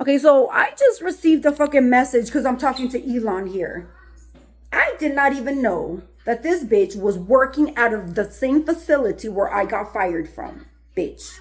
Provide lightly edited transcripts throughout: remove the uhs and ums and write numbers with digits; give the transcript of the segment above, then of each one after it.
Okay, so I just received a fucking message because I'm talking to Elon here. I did not even know that this bitch was working out of the same facility where I got fired from. Bitch.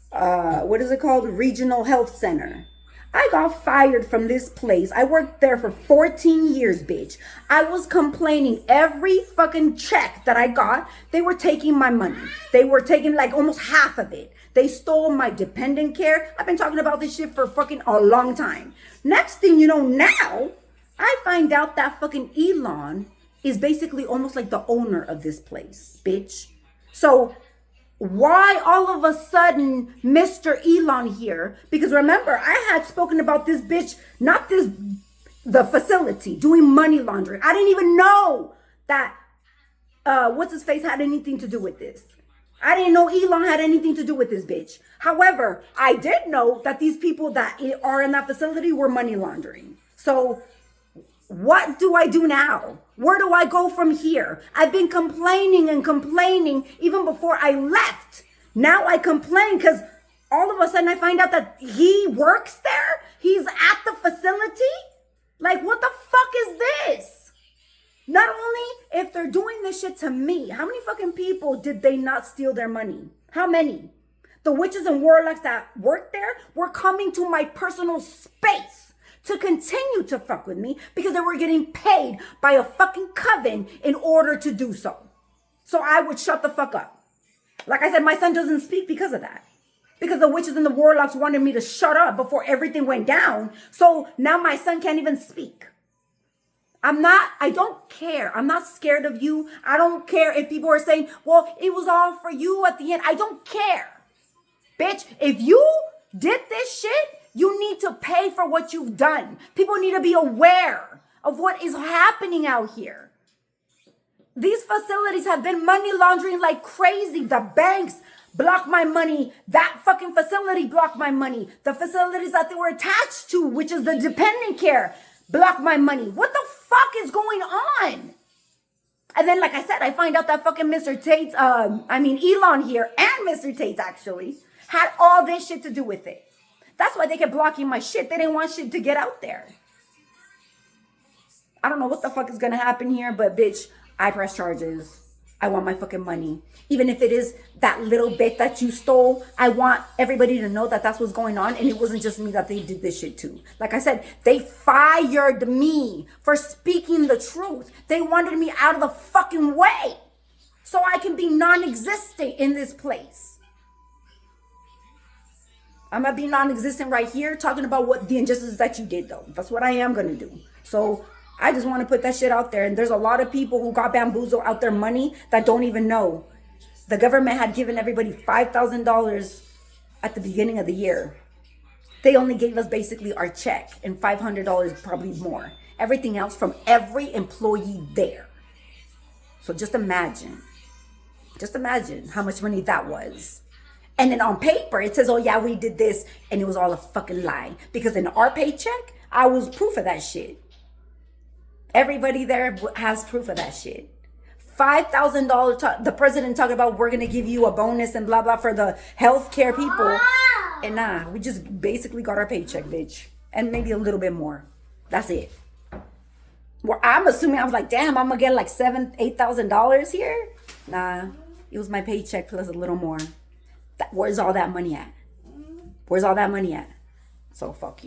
What is it called? Regional Health Center. I got fired from this place. I worked there for 14 years, bitch. I was complaining every fucking check that I got. They were taking my money. They were taking like almost half of it. They stole my dependent care. I've been talking about this shit for fucking a long time. Next thing you know, now I find out that fucking Elon is basically almost like the owner of this place, bitch. So why all of a sudden Mr. Elon here? Because remember, I had spoken about this bitch, not this, the facility, doing money laundering. I didn't even know that, what's his face had anything to do with this. I didn't know Elon had anything to do with this bitch. However, I did know that these people that are in that facility were money laundering. So what do I do now? Where do I go from here? I've been complaining and complaining even before I left. Now I complain because all of a sudden I find out that he works there. He's at the facility. Like, what the fuck is this? Not only if they're doing this shit to me, how many fucking people did they not steal their money? How many? The witches and warlocks that work there were coming to my personal space to continue to fuck with me because they were getting paid by a fucking coven in order to do so. So I would shut the fuck up. Like I said, my son doesn't speak because of that. Because the witches and the warlocks wanted me to shut up before everything went down. So now my son can't even speak. I don't care. I'm not scared of you. I don't care if people are saying, well, it was all for you at the end. I don't care. Bitch, if you did this shit, you need to pay for what you've done. People need to be aware of what is happening out here. These facilities have been money laundering like crazy. The banks block my money. That fucking facility blocked my money. The facilities that they were attached to, which is the dependent care, block my money. What the fuck is going on? And then, like I said, I find out that fucking Mr. Tate, Elon here and Mr. Tate actually had all this shit to do with it. That's why they kept blocking my shit. They didn't want shit to get out there. I don't know what the fuck is gonna happen here, but bitch, I press charges. I want my fucking money. Even if it is that little bit that you stole, I want everybody to know that that's what's going on. And it wasn't just me that they did this shit to. Like I said, they fired me for speaking the truth. They wanted me out of the fucking way so I can be non-existent in this place. I'm gonna be non-existent right here talking about what the injustices that you did though. That's what I am gonna do. So I just want to put that shit out there. And there's a lot of people who got bamboozled out their money that don't even know. The government had given everybody $5,000 at the beginning of the year. They only gave us basically our check and $500 probably more. Everything else from every employee there. So just imagine how much money that was. And then on paper, it says, oh yeah, we did this. And it was all a fucking lie. Because in our paycheck, I was proof of that shit. Everybody there has proof of that shit. $5,000, the president talking about we're going to give you a bonus and blah, blah for the healthcare people. And nah, we just basically got our paycheck, bitch. And maybe a little bit more. That's it. Well, I'm assuming, I was like, damn, I'm going to get like $7,000, $8,000 here. Nah, it was my paycheck plus a little more. Where's all that money at? Where's all that money at? So fuck you.